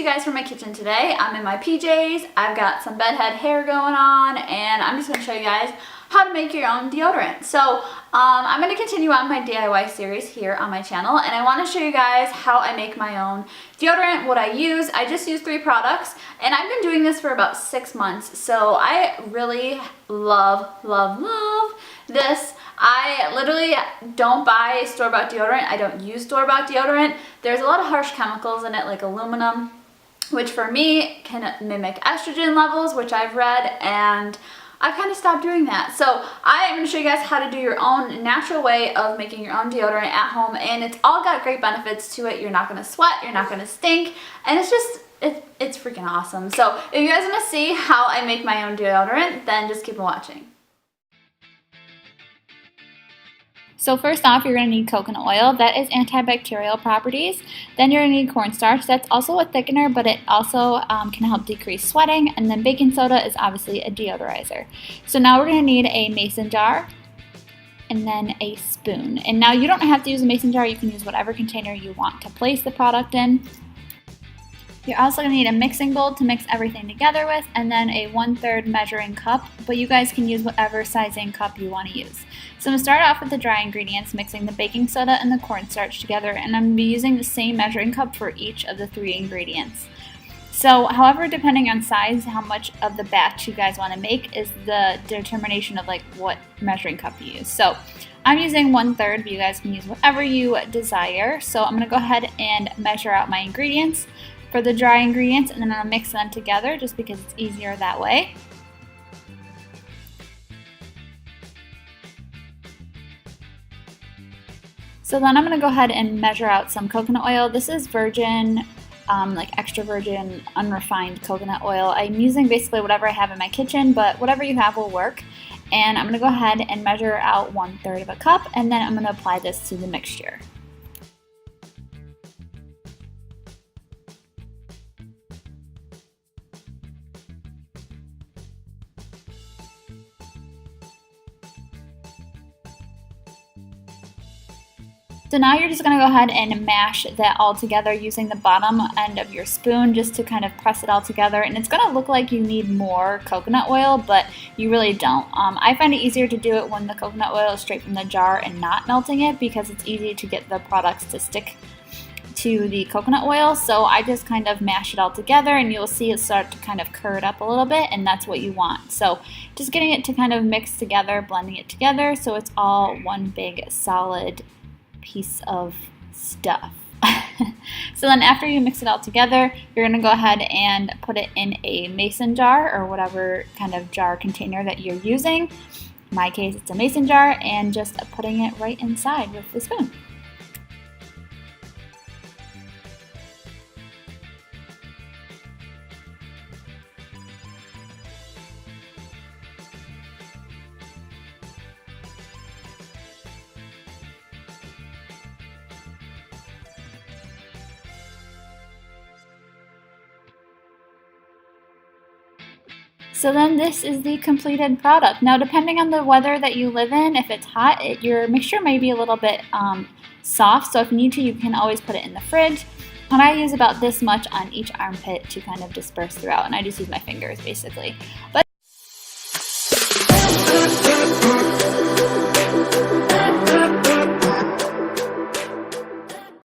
you guys from my kitchen today. I'm in my PJs, I've got some bedhead hair going on, and I'm just going to show you guys how to make your own deodorant. So I'm going to continue on my DIY series here on my channel, and I want to show you guys how I make my own deodorant, what I use. I just use 3 products, and I've been doing this for about 6 months, so I really love this. I literally don't buy store-bought deodorant. I don't use store-bought deodorant. There's a lot of harsh chemicals in it, like aluminum, which for me can mimic estrogen levels, which I've read, and I kind of stopped doing that. So I am going to show you guys how to do your own natural way of making your own deodorant at home, and it's all got great benefits to it. You're not going to sweat, you're not going to stink, and it's just, it's freaking awesome. So if you guys want to see how I make my own deodorant, then just keep watching. So first off, you're going to need coconut oil. That is antibacterial properties. Then you're going to need cornstarch. That's also a thickener, but it also can help decrease sweating. And then baking soda is obviously a deodorizer. So now we're going to need a mason jar and then a spoon. And now you don't have to use a mason jar. You can use whatever container you want to place the product in. You're also going to need a mixing bowl to mix everything together with, and then a 1/3 measuring cup, but you guys can use whatever sizing cup you want to use. So I'm going to start off with the dry ingredients, mixing the baking soda and the cornstarch together, and I'm going to be using the same measuring cup for each of the 3 ingredients. So however, depending on size, how much of the batch you guys want to make is the determination of like what measuring cup you use. So I'm using 1/3, but you guys can use whatever you desire. So I'm going to go ahead and measure out my ingredients for the dry ingredients, and then I'll mix them together just because it's easier that way. So then I'm going to go ahead and measure out some coconut oil. This is virgin, like extra virgin, unrefined coconut oil. I'm using basically whatever I have in my kitchen, but whatever you have will work. And I'm going to go ahead and measure out 1/3 of a cup, and then I'm going to apply this to the mixture. So now you're just going to go ahead and mash that all together using the bottom end of your spoon just to kind of press it all together. And it's going to look like you need more coconut oil, but you really don't. I find it easier to do it when the coconut oil is straight from the jar and not melting it, because it's easy to get the products to stick to the coconut oil. So I just kind of mash it all together, and you'll see it start to kind of curd up a little bit, and that's what you want. So just getting it to kind of mix together, blending it together so it's all one big solid piece of stuff. So then after you mix it all together, you're going to go ahead and put it in a mason jar or whatever kind of jar container that you're using. In my case, it's a mason jar, and just putting it right inside with the spoon. So then this is the completed product. Now depending on the weather that you live in, if it's hot, your mixture may be a little bit soft, so if you need to, you can always put it in the fridge. And I use about this much on each armpit to kind of disperse throughout, and I just use my fingers basically. But